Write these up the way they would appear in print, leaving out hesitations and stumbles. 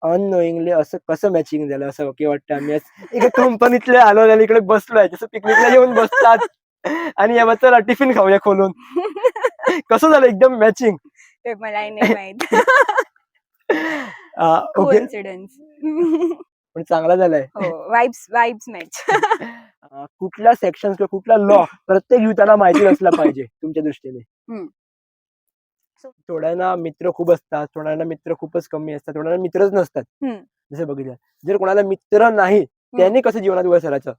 Unknowingly असं कसं matching झालं असं की वाटतं आम्ही आज एका कंपनीतले आलो आणि इकडे बसलोय जसं पिकनिकला येऊन बसतात आणि या चला टिफिन खाऊया खोलून. कसं झालं एकदम मॅचिंग. ते मलाही नाही माहित. ओके. कोइन्सिडन्स. पण चांगला झालाय. हो, वाइब्स मॅच. कुठला सेक्शन किंवा कुठला लॉ प्रत्येक युवताला माहिती असला पाहिजे तुमच्या दृष्टीने? थोड्यांना मित्र खूप असतात, थोड्यांना मित्र खूपच कमी असतात, थोड्यांना मित्रच नसतात. जसं बघितलं. जर कोणाला मित्र नाही, त्याने कसं जीवनात वर चढायचं?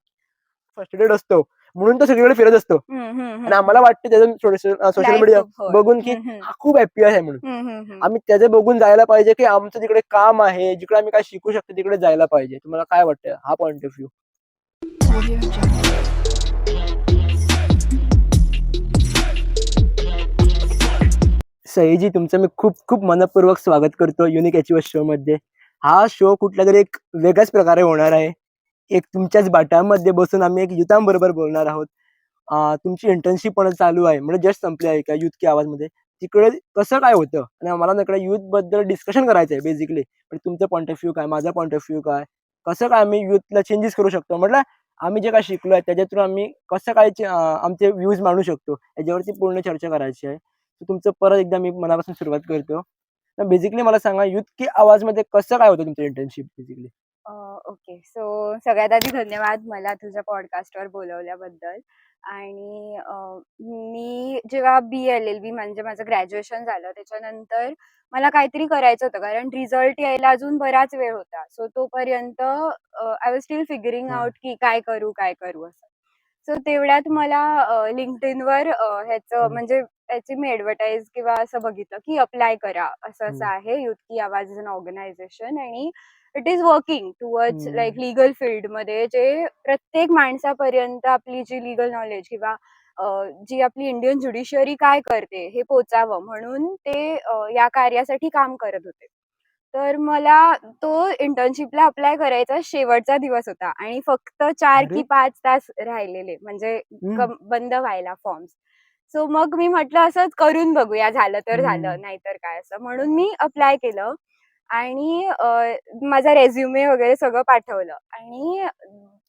फ्रस्ट्रेटेड असतो, म्हणून तो सगळीकडे फिरत असतो. आणि आम्हाला वाटतं त्याचं सोशल मीडिया बघून की हा खूप हॅपी आहे म्हणून. आम्ही त्याचं बघून जायला पाहिजे की आमचं तिकडे काम आहे, जिकडे आम्ही काय शिकू शकतो तिकडे जायला पाहिजे. तुम्हाला काय वाटतं हा पॉइंट ऑफ व्ह्यू? सईजी तुमचं मी खूप खूप मनपूर्वक स्वागत करतो युनिक अचिव्हर्स शो मध्ये. हा शो कुठल्यातरी एक वेगळ्याच प्रकारे होणार आहे. एक तुमच्याच बाटामध्ये बसून आम्ही एक युथांबरोबर बोलणार आहोत. तुमची इंटर्नशिप पण चालू आहे म्हणजे जस्ट संपली आहे का युथ की आवाजमध्ये. तिकडे कसं काय होतं आणि आम्हाला ना इकडे युथ बद्दल डिस्कशन करायचं आहे बेसिकली. पण तुमचं पॉईंट ऑफ व्ह्यू काय, माझा पॉईंट ऑफ व्ह्यू काय, कसं काय आम्ही युथला चेंजेस करू शकतो. म्हटलं आम्ही जे काय शिकलोय त्याच्यातून आम्ही कसं काय आमचे व्ह्यूज मांडू शकतो याच्यावरती पूर्ण चर्चा करायची आहे. तर तुमचं परत एकदा मी मनापासून सुरुवात करतो. तर बेसिकली मला सांगा युथ की आवाजमध्ये कसं काय होतं तुमचं इंटर्नशिप बेसिकली? ओके. सो सगळ्यात आधी धन्यवाद मला तुझ्या पॉडकास्टवर बोलवल्याबद्दल. आणि मी जेव्हा BLLB म्हणजे माझं ग्रॅज्युएशन झालं त्याच्यानंतर मला काहीतरी करायचं होतं कारण रिझल्ट यायला अजून बराच वेळ होता. सो तोपर्यंत I was steel figuring out की काय करू असं. सो तेवढ्यात मला LinkedInवर ह्याचं म्हणजे त्याची मी ॲडव्हर्टाइज किंवा असं बघितलं की अप्लाय करा. असं आहे युथ की आवाज इज अन ऑर्गनायझेशन आणि it is working towards like legal फील्डमध्ये जे प्रत्येक माणसापर्यंत आपली जी लीगल नॉलेज किंवा जी आपली इंडियन ज्युडिशियरी काय करते हे पोचावं म्हणून ते या कार्यासाठी काम करत होते. तर मला तो इंटर्नशिपला अप्लाय करायचा शेवटचा दिवस होता आणि फक्त 4 की 5 तास राहिलेले म्हणजे बंद व्हायला फॉर्म्स. सो मग मी म्हटलं असंच करून बघूया झालं तर झालं नाहीतर काय असं म्हणून मी अप्लाय केलं. आणि माझा रेझ्युमे वगैरे सगळं पाठवलं आणि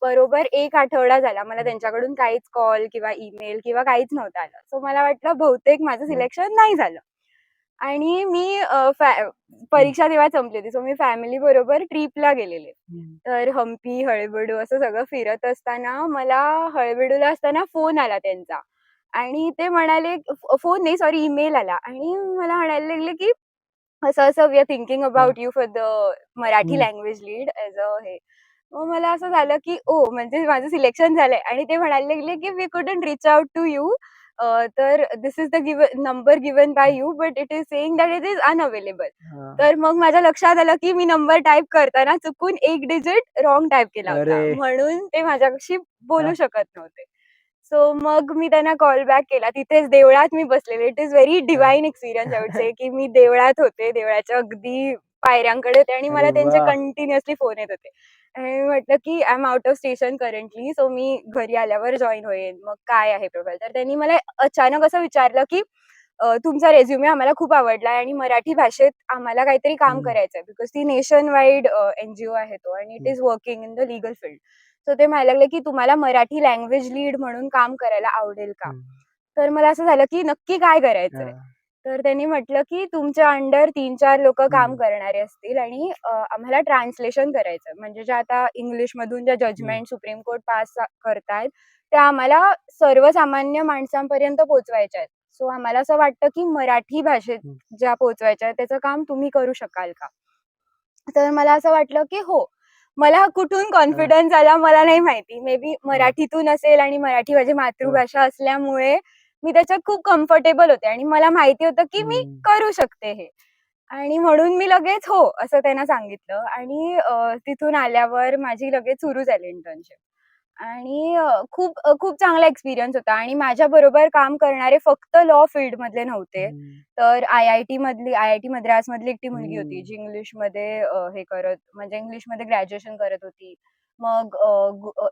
बरोबर 1 आठवडा झाला. मला त्यांच्याकडून काहीच कॉल किंवा ईमेल किंवा काहीच नव्हतं आलं. सो मला वाटलं बहुतेक माझं सिलेक्शन नाही झालं. आणि मी परीक्षा तेव्हा संपली होती. सो मी फॅमिली बरोबर ट्रिपला गेलेले. तर हम्पी, हळेबीडू असं सगळं फिरत असताना मला हळेबीडूला असताना फोन आला त्यांचा आणि ते म्हणाले फोन नाही सॉरी ईमेल आला आणि मला म्हणायला लागले की असं-असं we are thinking about you for the Marathi language lead as a हे. मग मला असं झालं की ओह! म्हणजे माझं सिलेक्शन झालंय आणि ते म्हणायला लागले की we couldn't reach out to you. तर this is the number given by you but it is saying that it is unavailable. तर मग माझ्या लक्षात आलं की मी नंबर टाइप करताना चुकून 1 डिजिट रॉंग टाइप केला होता. अरे! म्हणून ते माझ्याशी बोलू शकत नव्हते. सो मग मी त्यांना कॉल बॅक केला. तिथेच देवळात मी बसलेले. It is very divine experience I would say की मी देवळात होते. देवळाच्या अगदी पायऱ्यांकडे होते आणि मला अरे त्यांचे वाह! कंटिन्युअसली फोन येत होते. आणि मी म्हटलं की I am out of station currently. So मी घरी आल्यावर जॉइन होईन. मग काय आहे प्रोफाइल? तर त्यांनी मला अचानक असं विचारलं की तुमचा रिझ्युमे आम्हाला खूप आवडलाय आणि मराठी भाषेत आम्हाला काहीतरी काम करायचंय बिकॉज ती नेशन वाईड NGO आहे तो आणि it is working in the legal field. So ते म्हणायला लागले की तुम्हाला मराठी लँग्वेज लीड म्हणून काम करायला आवडेल का? तर मला असं झालं की नक्की काय करायचंय? तर त्यांनी म्हटलं की तुमच्या अंडर 3-4 लोकं काम करणारे असतील आणि आम्हाला ट्रान्सलेशन करायचं. म्हणजे ज्या आता इंग्लिशमधून ज्या जजमेंट सुप्रीम कोर्ट पास करतायत, त्या आम्हाला सर्वसामान्य माणसांपर्यंत पोहोचवायच्या आहेत. सो आम्हाला असं वाटतं की मराठी भाषेत ज्या पोहोचवायच्या आहेत, त्याचं काम तुम्ही करू शकाल का? तर मला असं वाटलं की हो. मला कुठून कॉन्फिडन्स आला मला नाही माहिती. मे बी मराठीतून असेल आणि मराठी माझी मातृभाषा असल्यामुळे मी त्याच्यात खूप कम्फर्टेबल होते आणि मला माहिती होतं की मी करू शकते हे. आणि म्हणून मी लगेच हो, असं त्यांना सांगितलं आणि तिथून आल्यावर माझी लगेच सुरू झाली इंटर्नशिप. आणि खूप चांगला एक्सपिरियन्स होता आणि माझ्या बरोबर काम करणारे फक्त लॉ फील्ड मधले नव्हते. तर आय-आय-टी मद्रास मधली एकटी मुलगी होती जी इंग्लिशमध्ये हे करत म्हणजे इंग्लिशमध्ये ग्रॅज्युएशन करत होती. मग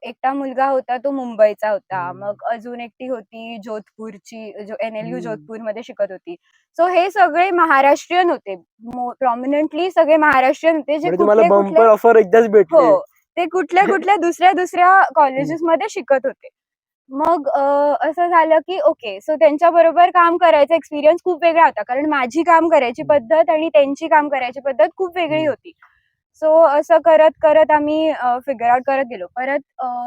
एकटा मुलगा होता तो मुंबईचा होता. मग अजून एकटी होती जोधपूरची जो NLU जोधपूरमध्ये शिकत होती. सो हे सगळे महाराष्ट्रीयन होते. प्रॉमिनंटली सगळे महाराष्ट्रीयन होते जे म्हणजे तुम्हाला कुठले बंपर ऑफर एकदाच भेटले. हो. ते कुठल्या दुसऱ्या कॉलेजेसमध्ये शिकत होते. मग असं झालं की ओके. सो त्यांच्याबरोबर काम करायचा एक्सपिरियन्स खूप वेगळा होता. कारण माझी काम करायची पद्धत आणि त्यांची काम करायची पद्धत खूप वेगळी होती. सो असं करत आम्ही फिगर आउट करत गेलो. परत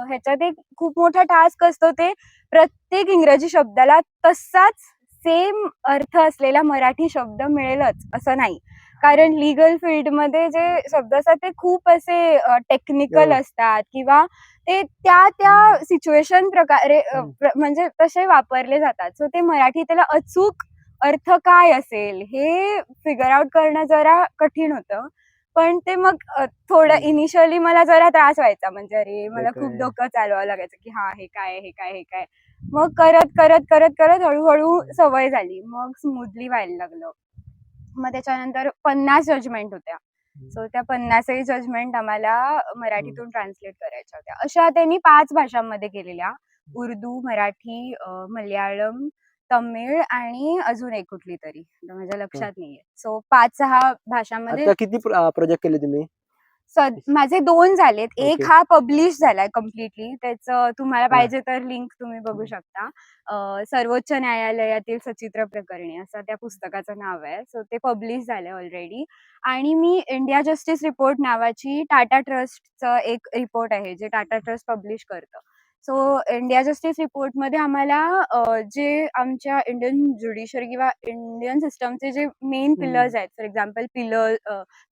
ह्याच्यात एक खूप मोठा टास्क असतो ते प्रत्येक इंग्रजी शब्दाला तसाच सेम अर्थ असलेला मराठी शब्द मिळेलच असं नाही. कारण लीगल फील्डमध्ये जे शब्द असतात ते खूप असे टेक्निकल असतात किंवा ते त्या सिच्युएशन प्रकारे म्हणजे तसे वापरले जातात. सो ते मराठी त्याला अचूक अर्थ काय असेल हे फिगर आउट करणं जरा कठीण होतं. पण ते मग थोडं इनिशियली मला जरा त्रास व्हायचा. म्हणजे अरे मला खूप डोकं चालवावं लागायचं की हां, हे काय, हे काय, हे काय. मग करत हळू सवय झाली. मग स्मूथली व्हायला लागलं. मग त्याच्यानंतर 50 जजमेंट होत्या. सो त्या 50ही जजमेंट आम्हाला मराठीतून ट्रान्सलेट करायच्या होत्या. अशा त्यांनी 5 भाषांमध्ये केलेल्या. उर्दू, मराठी, मल्याळम, तमिळ आणि अजून एक कुठली तरी. आता माझ्या लक्षात नाहीये. सो 5-6 भाषांमध्ये आता किती प्रोजेक्ट केले तुम्ही? माझे 2 झालेत. एक ओके. हा पब्लिश झालाय कंप्लीटली. त्याचं तुम्हाला हां. पाहिजे तर लिंक तुम्ही बघू शकता. सर्वोच्च न्यायालयातील सचित्र प्रकरणी असं त्या पुस्तकाचं नाव आहे. सो ते पब्लिश झालंय ऑलरेडी. आणि मी इंडिया जस्टिस रिपोर्ट नावाची टाटा ट्रस्टचं एक रिपोर्ट आहे, जे टाटा ट्रस्ट पब्लिश करतं. सो इंडिया जस्टिस रिपोर्टमध्ये आम्हाला जे आमच्या इंडियन ज्युडिशियरी किंवा इंडियन सिस्टमचे जे मेन पिलर्स आहेत, फॉर एक्झाम्पल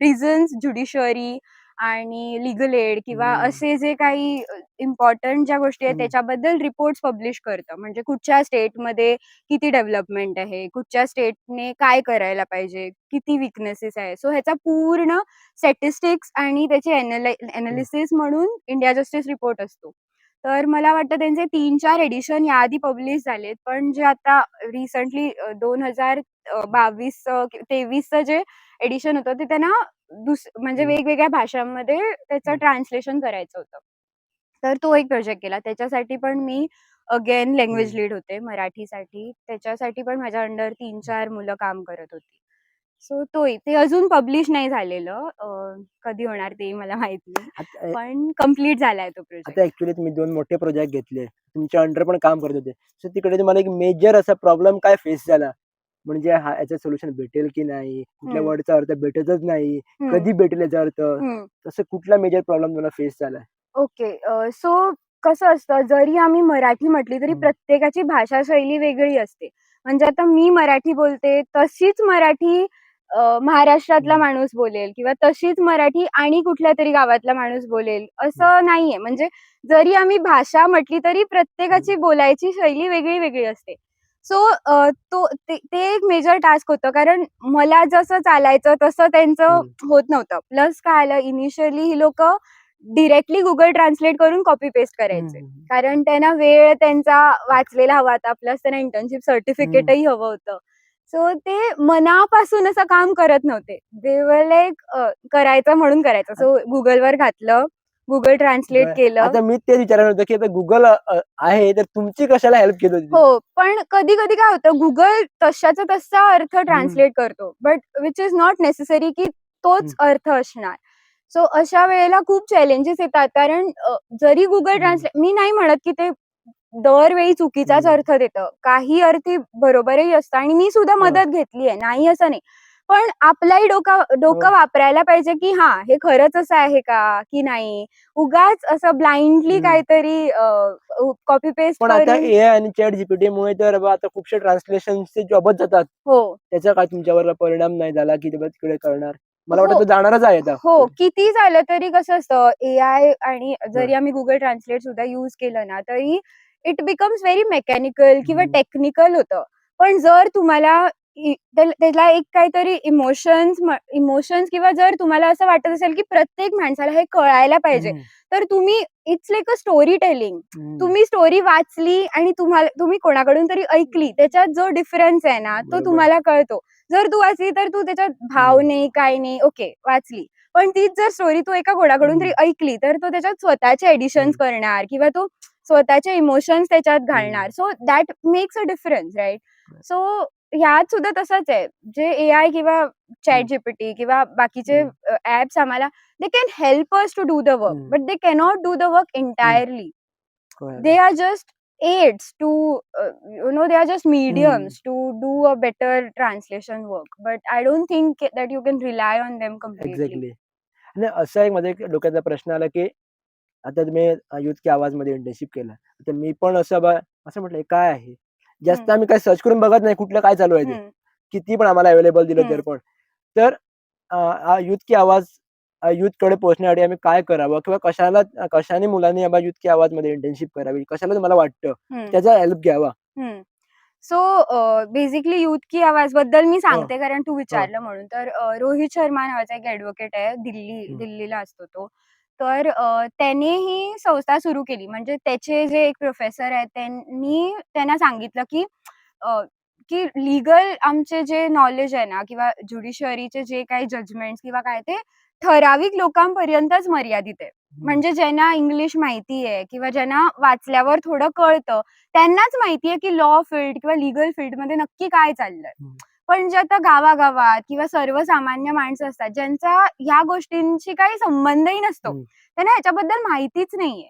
प्रिझन्स, ज्युडिशियरी आणि लीगल एड किंवा असे जे काही इम्पॉर्टंट ज्या गोष्टी आहेत त्याच्याबद्दल रिपोर्ट्स पब्लिश करतं. म्हणजे कुठच्या स्टेटमध्ये किती डेव्हलपमेंट आहे, कुठच्या स्टेटने काय करायला पाहिजे, किती वीकनेसेस आहे. सो ह्याचा पूर्ण स्टॅटिस्टिक्स आणि त्याचे एनालिसिस म्हणून इंडिया जस्टिस रिपोर्ट असतो. तर मला वाटतं त्यांचे 3-4 एडिशन याआधी पब्लिश झालेत. पण जे आता रिसेंटली 2022-23चं जे एडिशन होतं ते त्यांना म्हणजे वेगवेगळ्या भाषांमध्ये त्याचं ट्रान्सलेशन करायचं होतं. तर तो एक प्रोजेक्ट केला. त्याच्यासाठी पण मी अगेन लँग्वेज लीड होते मराठीसाठी. त्याच्यासाठी पण माझ्या अंडर 3-4 मुलं काम करत होती. सो ते अजून पब्लिश नाही झालेलं. कधी होणार तेही मला माहित नाही. आता पण कंप्लीट झालाय तो प्रोजेक्ट. ॲक्चुअली तुम्ही 2 मोठे प्रोजेक्ट घेतले. तुमच्या अंडर पण काम करत होते. सो तिकडे तुम्हाला एक मेजर असा प्रॉब्लेम काय फेस झाला? म्हणजे याचं सोल्युशन भेटेल की नाही? कुठल्या वर्डचा अर्थ भेटतच नाही. कधी भेटेल याचा अर्थ? तसं कुठला मेजर प्रॉब्लेम तुम्हाला फेस झालाय? ओके. सो कसं असतं, जरी आम्ही मराठी म्हटली तरी प्रत्येकाची भाषाशैली वेगळी असते. म्हणजे आता मी मराठी बोलते, तशीच मराठी महाराष्ट्रातला माणूस बोलेल किंवा तशीच मराठी आणि कुठल्यातरी गावातला माणूस बोलेल, असं नाहीये. म्हणजे जरी आम्ही भाषा म्हटली तरी प्रत्येकाची बोलायची शैली वेगळी असते. सो ते एक मेजर टास्क होतं. कारण मला जसं चालायचं तसं त्यांचं होत नव्हतं. प्लस काय आलं, इनिशियली ही लोकं डायरेक्टली Google ट्रान्सलेट करून कॉपी पेस्ट करायचे. कारण त्यांना वेळ त्यांचा वाचलेला हवा होता. प्लस त्यांना इंटर्नशिप सर्टिफिकेटही हवं होतं. सो ते मनापासून असं काम करत नव्हते. दे वर लाइक करायचं म्हणून करायचं. सो Googleवर घातलं, Google ट्रान्सलेट केलं. आता मी तेच विचारणार होतं, की आता Google आहे तर तुमची कशाला हेल्प घेत होती? हो, पण कधी-कधी काय होतं, Google तशाचा तसा अर्थ ट्रान्सलेट करतो. But which is not necessary की तोच अर्थ असणार. सो अशा वेळेला खूप चॅलेंजेस येतात. कारण जरी Google ट्रान्सलेट मी नाही म्हणत की ते दरवेळी चुकीचाच अर्थ देतं. काही अर्थी बरोबरही असतं आणि मी सुद्धा मदत घेतली आहे, नाही असं नाही. पण आपलाही डोकं वापरायला पाहिजे की हां, हे खरंच असं आहे का, की नाही? उगाच असं ब्लाइंडली काहीतरी कॉपी पेस्ट पण आता करून एआय आणि ChatGPTमुळे तर आता खूपशे ट्रान्सलेशनचे जॉबच जातात. हो. त्याचा काय तुमच्यावर परिणाम नाही झाला, की ते तिकडे करणार? मला वाटतं हो. तो जाणारच आहे आता. हो, किती झालं तरी कसं असतं एआय आणि जरी आम्ही Google ट्रान्सलेट सुद्धा यूज केलं ना, तरी इट बिकम्स व्हेरी मेकॅनिकल किंवा टेक्निकल होतं. पण जर तुम्हाला त्याला एक काहीतरी इमोशन्स किंवा जर तुम्हाला असं वाटत असेल, की प्रत्येक माणसाला हे कळायला पाहिजे, तर तुम्ही it's like a story telling. हम्म, तुम्ही स्टोरी वाचली आणि तुम्ही कोणाकडून तरी ऐकली, त्याच्यात जो डिफरन्स आहे ना, तो बरोबर. तुम्हाला कळतो. जर तू वाचली तर तू त्याच्यात भाव नाही, काय नाही, ओके वाचली. पण तीच जर स्टोरी तू एका कोणाकडून तरी ऐकली, तर तो त्याच्यात स्वतःचे एडिशन्स करणार किंवा तो स्वतःचे इमोशन्स त्याच्यात घालणार. So that makes a difference, right? So ह्यात सुद्धा तसंच आहे. जे एआय किंवा ChatGPT किंवा बाकीचे ॲप्स आम्हाला they can help us to do the work, but they cannot do the work entirely. They are just aids to, they are just mediums to do a better translation work. But I don't think that you can rely on them completely. Exactly. आणि असा एक माझ्या एक डोक्यातला प्रश्न आला, की आता तुम्ही युथ की आवाजमध्ये इंटर्नशिप केलं. तर मी पण असं म्हटलं, काय आहे? जास्त आम्ही काही सर्च करून बघत नाही कुठलं काय चालू आहे ते. हम्म, किती पण आम्हाला अवेलेबल दिलं तर हम्म. पण. तर युथ की आवाज युथकडे पोहोचण्यासाठी आम्ही काय करावं किंवा कशाने मुलांनी युथ की आवाजमध्ये इंटर्नशिप करावी? कशाला तुम्हाला वाटतं? हम्म. त्याचा हेल्प घ्यावा? सो बेसिकली युथ की आवाज बद्दल मी हं, सांगते, कारण तू हं, विचारलं म्हणून. तर रोहित शर्मा नावाचा एक ॲडव्होकेट आहे, दिल्लीला असतो तो. तर त्याने ही संस्था सुरू केली. म्हणजे त्याचे जे एक प्रोफेसर आहेत, त्यांना सांगितलं, की अ, की लीगल आमचे जे नॉलेज आहे ना, किंवा ज्युडिशियरीचे जे काही जजमेंट्स किंवा काय, ते ठराविक लोकांपर्यंतच मर्यादित आहे. म्हणजे ज्यांना इंग्लिश माहिती आहे किंवा ज्यांना वाचल्यावर थोडं कळतं, त्यांनाच माहितीये की लॉ फील्ड किंवा लीगल फील्डमध्ये नक्की काय चाललंय. हं, पण जे आता गावागावात किंवा सर्वसामान्य माणसं असतात, ज्यांचा ह्या गोष्टींशी काही संबंधही नसतो, हं, त्यांना ह्याच्याबद्दल माहितीच नाहीये.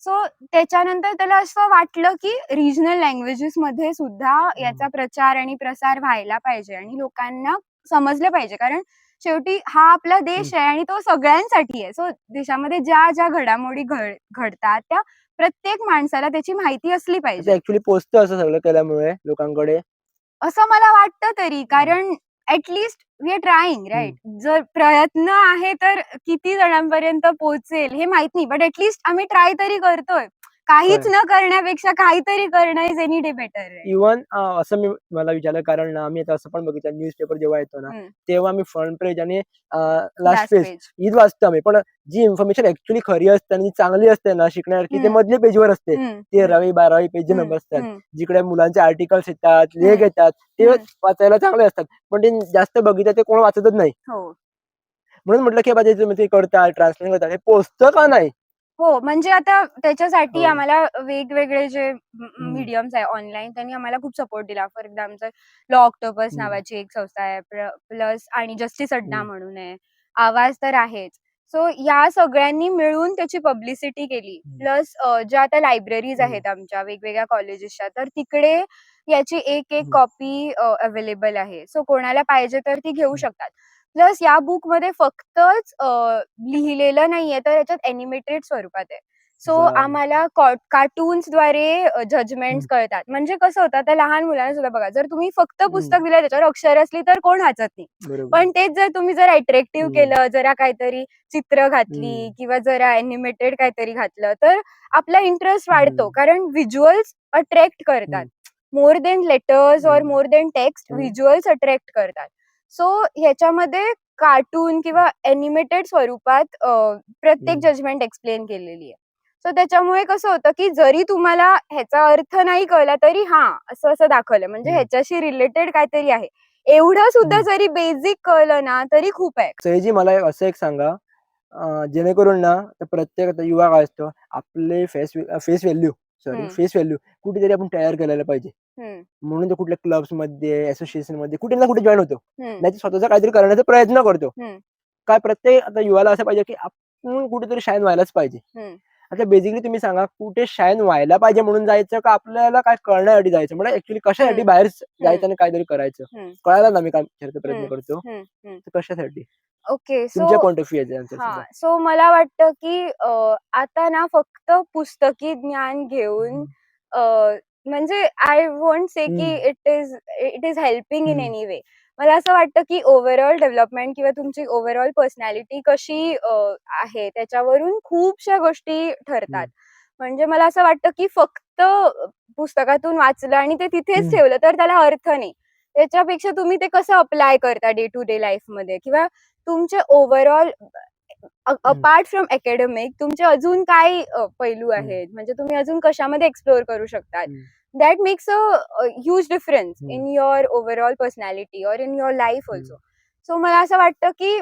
सो त्याच्यानंतर त्याला असं वाटलं की रिजनल लँग्वेजेसमध्ये सुद्धा याचा प्रचार आणि प्रसार व्हायला पाहिजे आणि लोकांना समजलं पाहिजे. कारण शेवटी हा आपला देश आहे आणि तो सगळ्यांसाठी आहे. सो देशामध्ये ज्या ज्या घडामोडी घडतात, त्या प्रत्येक माणसाला त्याची माहिती असली ते पाहिजे. ॲक्चुअली पोहोचतं असं सगळं केल्यामुळे लोकांकडे. असं मला वाटतं तरी, हं, कारण at least we are trying, hmm, right? जर प्रयत्न आहे तर किती जणांपर्यंत पोहोचेल हे माहित नाही. बट ॲट लीस्ट आम्ही ट्राय तरी करतोय. काहीच होय. न करण्यापेक्षा काहीतरी करणं is any day better, right? Even असं मला विचारलं, कारण ना आम्ही आता असं पण बघितलं न्यूजपेपर जेव्हा येतो ना, तेव्हा आम्ही फ्रंट पेज आणि लास्ट लास्ट पेज पेज. हीच वाचतो आम्ही. पण जी इन्फॉर्मेशन ॲक्चुअली खरी असते आणि चांगली असते ना शिकण्यासारखी, ते हं, मधल्या पेजवर असते. हं, हं, 13वी 12वी पेज जे हं, नंबर असतात. हं, जिकडे मुलांचे आर्टिकल्स येतात, लेख हं, येतात, ते हं. वाचायला चांगले असतात. पण ते जास्त बघितलं ते कोण वाचतच नाही. हो. म्हणून म्हटलं, की बाबा तुम्ही ते करता, ट्रान्सलेट करता, हे पोहोचतं का नाही? हो, म्हणजे आता त्याच्यासाठी हो. आम्हाला वेगवेगळे जे हं, मीडियम्स आहे ऑनलाईन, त्यांनी आम्हाला खूप सपोर्ट दिला. फॉर एक्झाम्पल लॉ ऑक्टोपस हं, नावाची एक संस्था आहे. प्लस आणि जस्टिस अड्डा हं, म्हणून आहे. आवाज तर आहेच. सो या सगळ्यांनी मिळून त्याची पब्लिसिटी केली. हं, प्लस ज्या आता लायब्ररीज हं, आहेत आमच्या वेगवेगळ्या कॉलेजेसच्या, तर तिकडे याची एक हं, कॉपी अवेलेबल आहे. सो कोणाला पाहिजे तर ती घेऊ हं. शकतात. प्लस या बुकमध्ये फक्तच लिहिलेलं नाहीये, तर याच्यात एनिमेटेड स्वरूपात आहे. So wow! आम्हाला कार्टून्सद्वारे जजमेंट्स हं, कळतात. म्हणजे कसं होतं, आता लहान मुलांना सुद्धा बघा, जर तुम्ही फक्त हं. पुस्तक दिलं, त्याच्यावर अक्षर असली तर कोण वाचत नाही. बरोबर. पण तेच जर तुम्ही जर अट्रॅक्टिव्ह हं, केलं, जरा काहीतरी चित्र घातली हं, किंवा जरा एनिमेटेड काहीतरी घातलं, तर आपला इंटरेस्ट वाढतो. हं, कारण व्हिज्युअल्स अट्रॅक्ट करतात. हं, मोर दॅन लेटर्स ऑर हं, मोर दॅन टेक्स्ट, हं, व्हिज्युअल्स अट्रॅक्ट करतात. सो ह्याच्यामध्ये कार्टून किंवा एनिमेटेड स्वरूपात प्रत्येक हं, जजमेंट एक्सप्लेन केलेली आहे. सो त्याच्यामुळे कसं होतं, की जरी तुम्हाला ह्याचा अर्थ नाही कळला, तरी हां, असं-असं दाखवलंय म्हणजे हं, ह्याच्याशी रिलेटेड काहीतरी आहे. एवढं सुद्धा हं. जरी बेसिक कळलं ना, तरी खूप आहे. सयाजी, मला असं एक सांगा, जेणेकरून ना तर प्रत्येक आता युवा काय असतो, आपले हं, फेस व्हॅल्यू कुठेतरी आपण तयार करायला पाहिजे. हं, म्हणून तो कुठल्या क्लब्समध्ये, असोसिएशनमध्ये कुठे ना कुठे जॉइन होतो. हं, नाहीतर स्वतःचं काहीतरी करण्याचा प्रयत्न करतो. हं, काय प्रत्येक आता युवाला असं पाहिजे, की आपण कुठेतरी शाईन व्हायलाच पाहिजे. हं, आता बेसिकली तुम्ही सांगा, कुठे शाईन व्हायला पाहिजे म्हणून जायचं का आपल्याला काय कळण्यासाठी जायचं? म्हणजे ॲक्चुअली कशासाठी हं, बाहेर हं, जायचं आणि काहीतरी करायचं? हं, कळालं ना मी काय विचारायचा प्रयत्न हं, करतो? हं, हं. तर कशासाठी? ओके. सो तुमच्या पॉइंट ऑफ व्ह्यू आहे आन्सर हां. सांगा. सो मला वाटतं, की आता ना फक्त पुस्तकी ज्ञान घेऊन हं, अ, म्हणजे आय वोंट से की हं, इट इज हेल्पिंग इन हं, एनी वे. मला असं वाटतं, की ओव्हरऑल डेव्हलपमेंट किंवा तुमची ओव्हरऑल पर्सनॅलिटी कशी आहे त्याच्यावरून खूपशा गोष्टी ठरतात. हं, म्हणजे मला असं वाटतं, की फक्त पुस्तकातून वाचलं आणि ते तिथेच हं, ठेवलं तर त्याला अर्थ नाही. त्याच्यापेक्षा तुम्ही ते कसं अप्लाय करता डे टू डे लाईफमध्ये किंवा तुमचे ओव्हरऑल अपार्ट फ्रॉम अकॅडमिक तुमचे अजून काय पैलू आहेत, म्हणजे तुम्ही अजून कशामध्ये एक्सप्लोर करू शकतात. That makes a huge difference in your overall personality or in your life also. So मला असं वाटतं की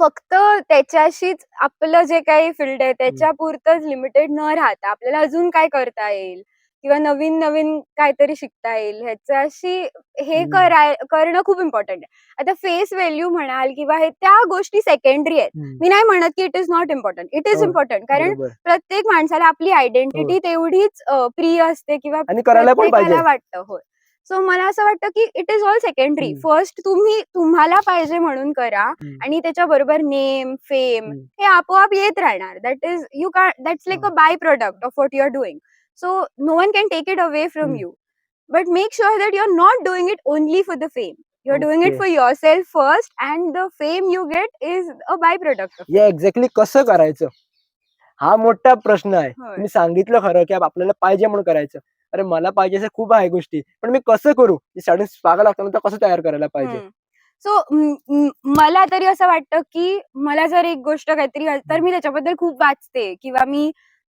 फक्त त्याच्याशीच आपलं जे काही फील्ड आहे त्याच्या पुरतंच लिमिटेड न राहता आपल्याला अजून काय करता येईल किंवा नवीन नवीन काहीतरी शिकता येईल ह्याच्याशी हे करणं खूप इम्पॉर्टंट आहे. आता फेस व्हॅल्यू म्हणाल किंवा हे त्या गोष्टी सेकंडरी आहेत. मी नाही म्हणत की it is not important, it is important, कारण प्रत्येक माणसाला आपली आयडेंटिटी तेवढीच प्रिय असते किंवा आणि करायला पण पाहिजे. प्रत्येकाला वाटतं. होय. सो मला असं वाटतं की it is all secondary. First तुम्ही तुम्हाला पाहिजे म्हणून करा आणि त्याच्याबरोबर नेम फेम हे आपोआप येत राहणार. That is you can, that's like a by product of what you are doing. So no one can take it away from you, but make sure that you are not doing it only for the fame. You are doing it for yourself first and the fame you get is a by product. या exactly कसं करायचं हा मोठा प्रश्न आहे. तुम्ही सांगितलं खरं की आपल्याला पाहिजे म्हणून करायचं. अरे मला पाहिजे असं खूप आहे गोष्टी, पण मी कसं करू? स्टार्टिंग स्पार्क लागतं तर कसं तयार करायला पाहिजे? सो मला तरी असं वाटतं की मला जर एक गोष्ट काहीतरी तर मी त्याच्याबद्दल खूप वाचते किंवा मी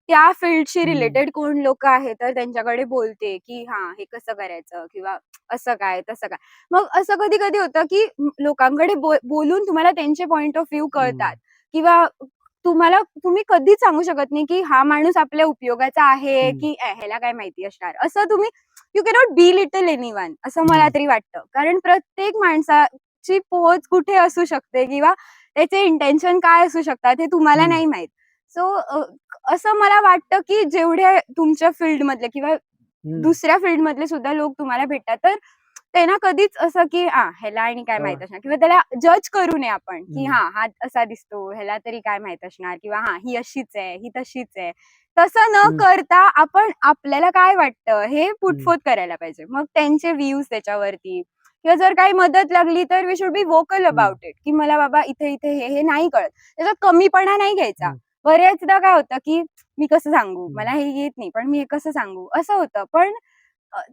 त्या फील्डशी रिलेटेड कोण लोक आहेत तर त्यांच्याकडे बोलते की हा हे कसं करायचं किंवा असं काय तसं काय. मग असं कधी कधी होतं की लोकांकडे बोलून तुम्हाला त्यांचे पॉइंट ऑफ व्ह्यू कळतात किंवा तुम्ही कधीच सांगू शकत नाही की हा माणूस आपल्या उपयोगाचा आहे की ह्याला काय माहिती असणार असं. तुम्ही you cannot be little anyone असं मला तरी वाटतं, कारण प्रत्येक माणसाची पोहोच कुठे असू शकते किंवा त्याचे इंटेन्शन काय असू शकतात हे तुम्हाला नाही माहित. सो असं मला वाटतं की जेवढे तुमच्या फील्ड मधले किंवा दुसऱ्या फील्ड मधले सुद्धा लोक तुम्हाला भेटतात तर त्यांना कधीच असं की ह्याला आणि काय माहित असणार किंवा त्याला जज करू नये आपण की हा असा दिसतो ह्याला तरी काय माहित असणार किंवा ही अशीच आहे ही तशीच आहे. तसं न करता आपण आपल्याला काय वाटतं हे पुटफोट करायला पाहिजे. मग त्यांचे व्ह्यूज त्याच्यावरती किंवा जर काही मदत लागली तर we should be vocal about it की मला बाबा इथे इथे हे नाही कळत. त्याचा कमीपणा नाही घ्यायचा. बऱ्याचदा काय होतं की मी कसं सांगू, मला हे येत नाही पण मी हे कसं सांगू असं होतं. पण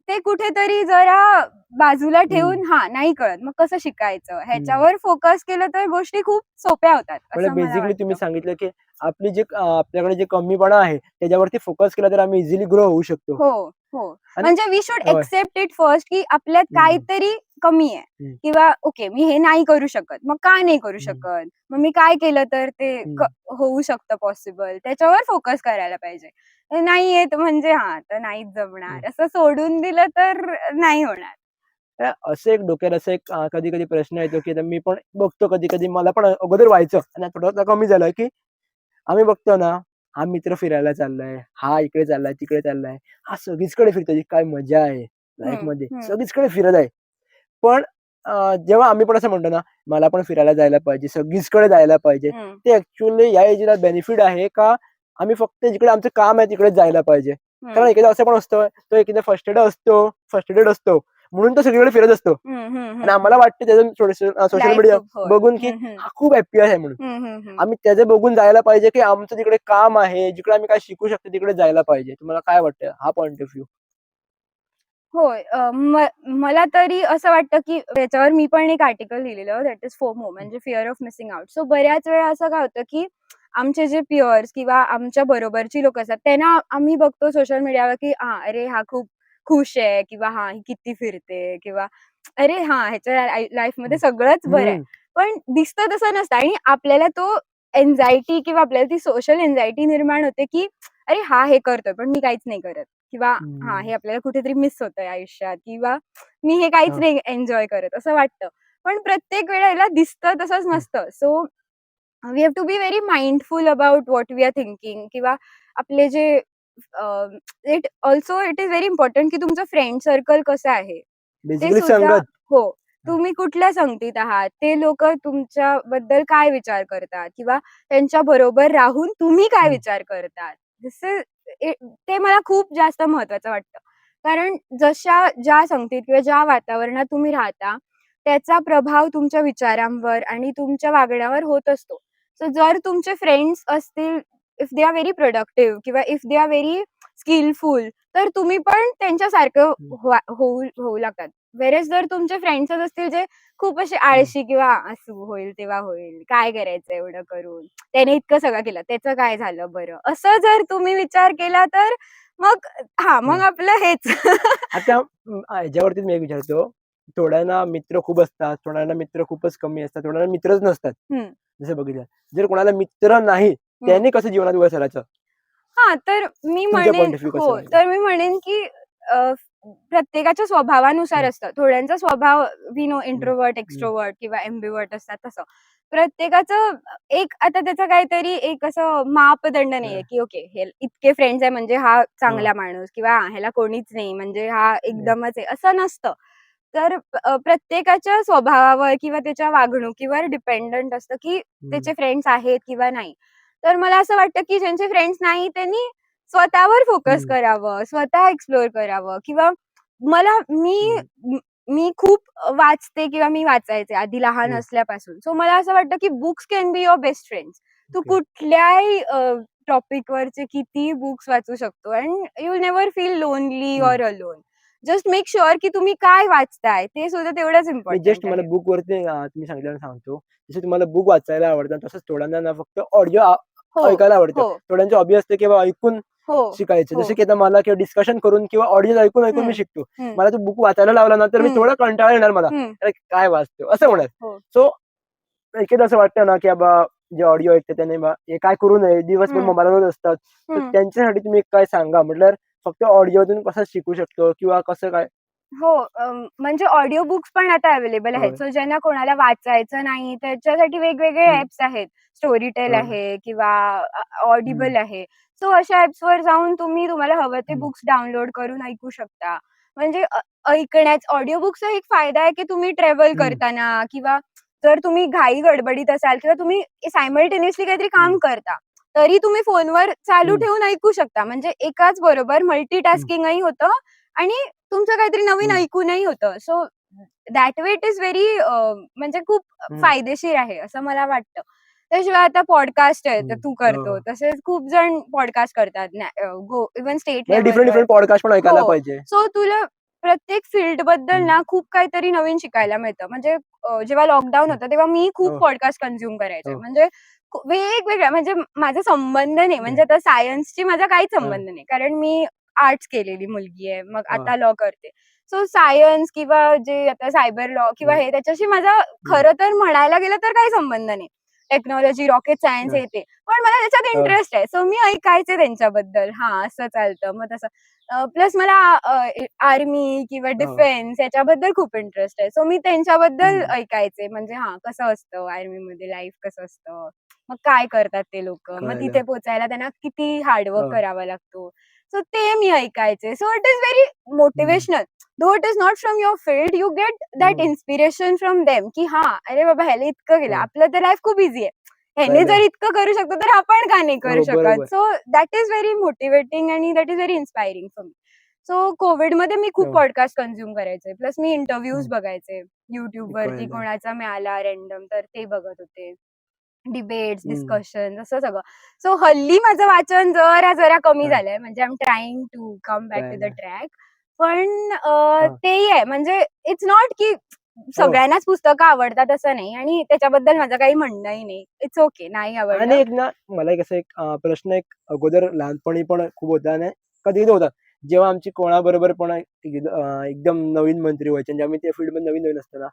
ते कुठेतरी जरा बाजूला ठेवून नाही कळत मग कसं शिकायचं ह्याच्यावर फोकस केलं तर गोष्टी खूप सोप्या होतात. म्हणजे बेसिकली तुम्ही सांगितलं की आपली जे आपल्याकडे जे कमीपणा आहे त्याच्यावरती फोकस केला तर आम्ही इझिली ग्रो होऊ शकतो. हो हो, म्हणजे we should accept it first की आपल्यात काहीतरी कमी आहे किंवा ओके मी हे नाही करू शकत, मग का नाही करू शकत, मग मी काय केलं तर ते होऊ शकतं पॉसिबल, त्याच्यावर फोकस करायला पाहिजे. नाही येत म्हणजे तर नाहीच जमणार असं सोडून दिलं तर नाही होणार. असं एक डोक्यात असं एक कधी कधी प्रश्न येतो की मी पण बघतो कधी कधी मला पण अगोदर व्हायचं आणि थोडं कमी झालं की आम्ही बघतो ना हा मित्र फिरायला चाललाय, हा इकडे चाललाय तिकडे चाललाय, हा सगळीचकडे फिरतोय, काय मजा आहे लाईफ मध्ये सगळीचकडे फिरत आहे. पण जेव्हा आम्ही पण असं म्हणतो ना मला पण फिरायला जायला पाहिजे सगळीचकडे जायला पाहिजे, ते ऍक्च्युअली या एजला बेनिफिट आहे का आम्ही फक्त जिकडे आमचं काम आहे तिकडे जायला पाहिजे? कारण एखादा असं पण असतं तो एखादा फर्स्ट एड असतो म्हणून तो सगळीकडे फिरत असतो आणि आम्हाला वाटतं त्याचं सोशल मीडिया बघून की हा खूप हॅपी आहे म्हणून आम्ही त्याचे बघून जायला पाहिजे की आमचं तिकडे काम आहे जिकडे आम्ही काय शिकू शकतो तिकडे जायला पाहिजे? तुम्हाला काय वाटतं हा पॉइंट ऑफ व्ह्यू? होय. मला तरी असं वाटतं की त्याच्यावर मी पण एक आर्टिकल लिहिलेलं दॅट इज फोमो म्हणजे fear of missing out. So बऱ्याच वेळा असं काय होतं की आमचे जे पियर्स किंवा आमच्या बरोबरची लोक असतात त्यांना आम्ही बघतो सोशल मीडियावर की अरे हा खूप खुश आहे किंवा ही किती फिरते किंवा अरे ह्याच्या लाईफ मध्ये सगळंच बरं आहे. पण दिसतं तसं नसतं आणि आपल्याला तो एन्झायटी किंवा आपल्याला ती सोशल एन्झायटी निर्माण होते की अरे हे करतोय पण मी काहीच नाही करत किंवा हे आपल्याला कुठेतरी मिस होतंय आयुष्यात किंवा मी हे काहीच नाही एन्जॉय करत असं वाटतं. पण प्रत्येक वेळेला दिसतं तसंच नसतं. So we have to be very mindful about what we are thinking किंवा आपले जे इट इज व्हेरी इम्पॉर्टंट की तुमचं फ्रेंड सर्कल कसं आहे ते सुद्धा. हो, तुम्ही कुठल्या संगतीत आहात, ते लोक तुमच्याबद्दल काय विचार करतात किंवा त्यांच्या बरोबर राहून तुम्ही काय विचार करतात ते मला खूप जास्त महत्वाचं वाटतं. कारण ज्या संगतीत किंवा ज्या वातावरणात तुम्ही राहता त्याचा प्रभाव तुमच्या विचारांवर आणि तुमच्या वागण्यावर होत असतो. सो जर तुमचे फ्रेंड्स असतील, if they are very productive किंवा if they are very skillful तर तुम्ही पण त्यांच्यासारखं होऊ लागतात. वेरेस जर तुमचे फ्रेंड्सच असतील जे खूप असे आळशी किंवा असं होईल तेव्हा होईल, काय करायचं एवढं करून, त्याने इतकं सगळं केलं, त्याचं काय झालं बरं? असं जर तुम्ही विचार केला तर मग मग आपलं हेच. आता ह्याच्यावरती मी एक विचारतो, थोड्यांना मित्र खूप असतात, थोड्यांना मित्र खूपच कमी असतात, थोड्यांना मित्रच नसतात. हं, जसं बघितलं. जर कोणाला मित्र नाही, हं. त्याने कसं जीवनात वर चढायचं? तर मी तुमच्या म्हणेन पॉइंट ऑफ व्ह्यू कसं हो, आहे? तर मी म्हणेन की प्रत्येकाच्या स्वभावानुसार हं, असतं. थोड्यांचा स्वभाव वी नो हं, इंट्रोव्हर्ट, हं. एक्स्ट्रोव्हर्ट किंवा एम्बिव्हर्ट असतात तसं. प्रत्येकाचं एक आता त्याचं काहीतरी एक असं मापदंड नाहीये, हां, की ओके हे इतके फ्रेंड्स आहे म्हणजे हा हां. चांगला माणूस किंवा ह्याला कोणीच नाही म्हणजे हा हं, एकदमच आहे, असं नसतं. तर प्रत्येकाच्या स्वभावावर किंवा त्याच्या वागणुकीवर डिपेंडंट असतं, की हं, त्याचे फ्रेंड्स आहेत किंवा नाही. तर मला असं वाटतं, की ज्यांचे फ्रेंड्स नाही त्यांनी स्वतःवर फोकस हं, करावं, स्वतः एक्सप्लोर करावं किंवा मला हं. मी खूप वाचते किंवा मी वाचायचे आधी लहान हं. असल्यापासून. सो मला असं वाटतं, की books can be your best friends. तू ओके. कुठल्याही टॉपिकवरचे कितीही बुक्स वाचू शकतो and you will never feel lonely hmm. Or alone. Just make sure की तुम्ही काय वाचताय ते सुद्धा तेवढंच मी जस्ट इम्पोर्टंट मला आहे. बुकवरती तुम्ही सांगितल्यावर सांगतो. जसं तुम्हाला बुक वाचायला आवडतं, तसंच थोड्यांना ना फक्त ऑडिओ हो, ऐकायला आवडतं. हो, थोड्यांची हॉबी असते किंवा ऐकून हो, शिकायचं. हो. जसं की आता मला किंवा डिस्कशन करून किंवा ऑडिओ ऐकून मी हं, शिकतो. हं, मला तो बुक वाचायला लावला ना, तर मी हं, थोडा कंटाळा येणार मला. हं. अरे काय वाचतो? असं हो, होणार. हो. सो एकेकदा असं वाटतं ना, की बाबा जे ऑडिओ ऐकतात त्याने हे काय करू नये, दिवसभर हं, मोबाईलवर असतात. तर हं. त्यांच्यासाठी तुम्ही काय सांगा? म्हटल्यावर फक्त ऑडिओतून कसं शिकू शकतो किंवा कसं काय? हो, म्हणजे ऑडिओ बुक्स पण आता अवेलेबल आहेत. होय. सो ज्यांना कोणाला वाचायचं नाही, त्याच्यासाठी वेगवेगळे हं, ॲप्स आहेत. स्टोरीटेल होय. आहे किंवा हं, ऑडिबल आहे. सो अशा ॲप्सवर जाऊन तुम्हाला हवं ते हं, बुक्स डाउनलोड करून ऐकू शकता. म्हणजे ऑडिओ बुक्सचा एक फायदा आहे, की तुम्ही ट्रॅव्हल हं, करताना किंवा जर तुम्ही घाई गडबडीत असाल किंवा तुम्ही सायमल्टेनियसली काहीतरी काम हं, करता, तरी तुम्ही फोनवर चालू हं, ठेवून ऐकू शकता. म्हणजे एकाच बरोबर हं, मल्टीटास्किंगही होतं आणि तुमचं काहीतरी नवीन हं, ऐकूनही होतं. So that way it is very म्हणजे खूप हं, फायदेशीर आहे असं मला वाटतं. त्याशिवाय आता पॉडकास्ट आहे, तर हं. तू हो, करतो. हो. तसेच खूप जण पॉडकास्ट करतात. इव्हन स्टेट म्हणजे डिफरंट लेव्हलवर. डिफरंट पॉडकास्ट पण ऐकायला हो. पाहिजे. सो तुला प्रत्येक फील्डबद्दल हं, ना खूप काहीतरी नवीन शिकायला मिळतं. म्हणजे जेव्हा लॉकडाऊन हं. होतं तेव्हा मी खूप हो, पॉडकास्ट कन्झ्युम करायचे. हो. म्हणजे वेगवेगळ्या म्हणजे माझा संबंध नाही ओके. म्हणजे आता सायन्सशी माझा काहीच हां, संबंध नाही. कारण मी आर्ट्स केलेली मुलगी आहे. मग हां. आता लॉ करते. सो सायन्स किंवा जे आता सायबर लॉ किंवा हं, हे त्याच्याशी माझा हं. खरं तर म्हणायला गेलं तर काही संबंध नाही. टेक्नॉलॉजी, रॉकेट सायन्स हां, हे ते. पण मला त्याच्यात हां. इंटरेस्ट आहे. सो मी ऐकायचे त्यांच्याबद्दल. हां, असं चालतं. मग तसं प्लस मला आर्मी किंवा हो. डिफेन्स याच्याबद्दल खूप इंटरेस्ट आहे. सो मी त्यांच्याबद्दल हं. ऐकायचे. म्हणजे कसं असतं आर्मीमध्ये लाईफ कसं असतं? मग काय करतात ते लोकं? मग कळालं. तिथे पोहोचायला त्यांना किती हार्ड हो. करावा लागतो? सो ते मी ऐकायचे. So it is very hmm, motivational. Though it is not from your field, you get that hmm. Inspiration from them, की अरे बाबा ह्याने इतकं केलं. हो. आपलं तर लाईफ खूप ईझी आहे. ह्याने कळालं. जर इतकं करू शकतो, तर आपण का नाही करू हो, शकत? बरोबर. सो दॅट इज व्हेरी मोटिव्हेटिंग आणि that is very inspiring for me. So कोविडमध्ये मी खूप हो. पॉडकास्ट कन्झ्युम करायचे. प्लस मी इंटरव्ह्यूज हं. बघायचे. YouTubeवरती कळालं. कोणाचा मिळाला रँडम तर ते बघत होते. डिबेट्स, हं. डिस्कशन असं सगळं. सो हल्ली माझं वाचन जरा कमी हां. झालंय. म्हणजे I am trying to come back to the कळालं. ट्रॅक. पण हां. तेही आहे म्हणजे इट्स नॉट की हो. सगळ्यांनाच पुस्तकं आवडतात असं नाही आणि त्याच्याबद्दल माझं काही म्हणणंही नाही. इट्स ओके नाही आणि आवडलं. एक ना मला एक असं एक प्रश्न एक अगोदर लहानपणी पण खूप होता आणि कधी-कधी होता. जेव्हा आमची कोणाबरोबर पण एकदम नवीन मैत्री व्हायची आणि जेव्हा मी त्या फील्डमध्ये नवीन-नवीन असतो ना,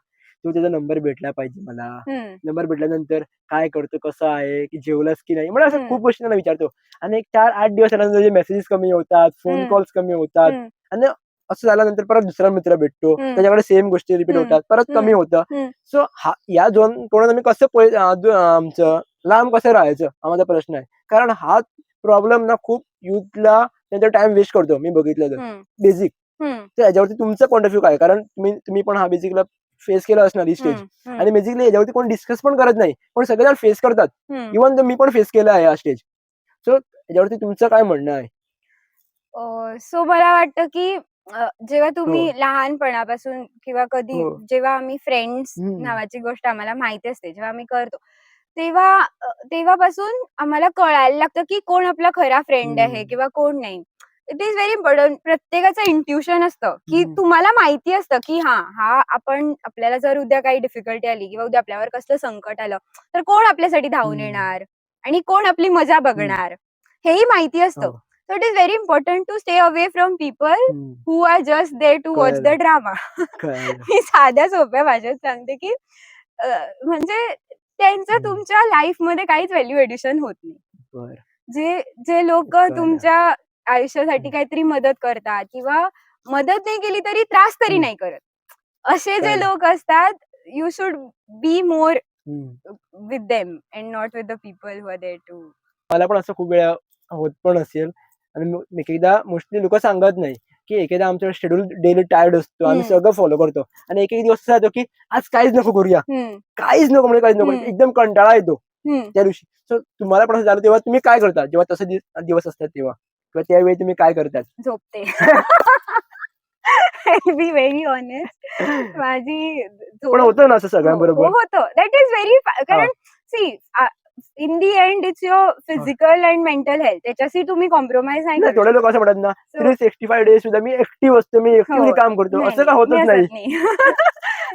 तो त्याचा नंबर भेटला पाहिजे मला. हं, नंबर भेटल्यानंतर काय करतो, कसा आहे, की जेवलास की नाही? मला असं हं, खूप गोष्टी त्यांना विचारतो आणि एक 4-8 दिवस झाल्यानंतर मेसेजेस कमी होतात, फोन हं, कॉल्स कमी होतात हं, आणि असं झाल्यानंतर परत दुसरा मित्र भेटतो. हं, त्याच्याकडे सेम गोष्टी रिपीट हं, होतात. परत कमी हं, होतं. हं. सो या दोन कोणाला मी कसं आमचं लांब कसं राहायचं? हा माझा प्रश्न आहे. कारण हा प्रॉब्लेम ना खूप युथला त्यांचा टाईम वेस्ट करतो मी बघितलं तर. हं, बेसिक. हं, तर याच्यावरती तुमचा पॉइंट ऑफ व्ह्यू काय आहे? कारण तुम्ही तुम्ही पण हा बेसिकला फेस केला असणार ही स्टेज हं, हं, आणि बेसिकली याच्यावरती कोण डिस्कस पण करत नाही. पण सगळेजण फेस करतात. हं. इव्हन मी पण फेस केला आहे हा स्टेज. सो याच्यावरती तुमचं काय म्हणणं आहे? सो मला वाटतं, की जेव्हा हो, तुम्ही लहानपणापासून किंवा कधी हो. जेव्हा आम्ही फ्रेंड्स हं, नावाची गोष्ट आम्हाला माहिती असते, जेव्हा आम्ही करतो, तेव्हा तेव्हापासून आम्हाला कळायला लागतं, की कोण आपला खरा फ्रेंड आहे हं. किंवा कोण नाही. It is very important. प्रत्येकाचं इंट्युशन असतं, की हम्म. तुम्हाला माहिती असतं, की हा आपण आपल्याला जर उद्या काही डिफिकल्टी आली किंवा उद्या आपल्यावर कसलं संकट आलं, तर कोण आपल्यासाठी धावून हम्म. येणार आणि कोण आपली मजा हम्म. बघणार, हेही माहिती असतं. हो. So it is very important to stay away from people hmm. Who are just there to watch the कळलं ड्रामा. कळलं. मी साध्या सोप्या भाषेत सांगते, की अ, म्हणजे त्यांचं हम्म. तुमच्या लाईफमध्ये काहीच व्हॅल्यू एडिशन होत नाही. बर. जे जे लोक कळलं. तुमच्या आयुष्यासाठी हम्म. काहीतरी मदत करतात किंवा मदत नाही केली तरी त्रास तरी हम्म. नाही करत, असे जे कळलं. लोक असतात, you should be more hmm. With them and not with the people who are there too. मला पण असं खूप वेळा होत पण असेल आणि एकदा मोस्टली लोक सांगत नाही की एखादा आमचा शेड्यूल डेली टायर्ड असतो, आम्ही सगळं फॉलो करतो आणि एक एक दिवस असा येतो की आज काहीच नको करूया, काहीच नको म्हणजे काहीच नको, एकदम कंटाळा येतो त्या दिवशी. सो तुम्हाला पण असं झालं तेव्हा तुम्ही काय करता जेव्हा तसे दिवस असतात तेव्हा, किंवा त्यावेळी तुम्ही काय करतात? झोपते. बी व्हेरी ऑनेस्ट, माझी पण झोप. होतं ना असं हो, हो सगळ्यांबरोबर? होतं. दॅट इज व्हेरी, हा कारण see in the end it's your हा. Physical and mental health. त्याच्याशी तुम्ही कॉम्प्रोमाइज नाही नाही, करू थोडे लोक शकत. असं म्हणतात ना सो 365 डेज सुद्धा मी ऍक्टिव्ह असतो, मी हो. ऍक्टिव्हली काम करतो, नाही, असं का नाही. मी होतच नाही? असत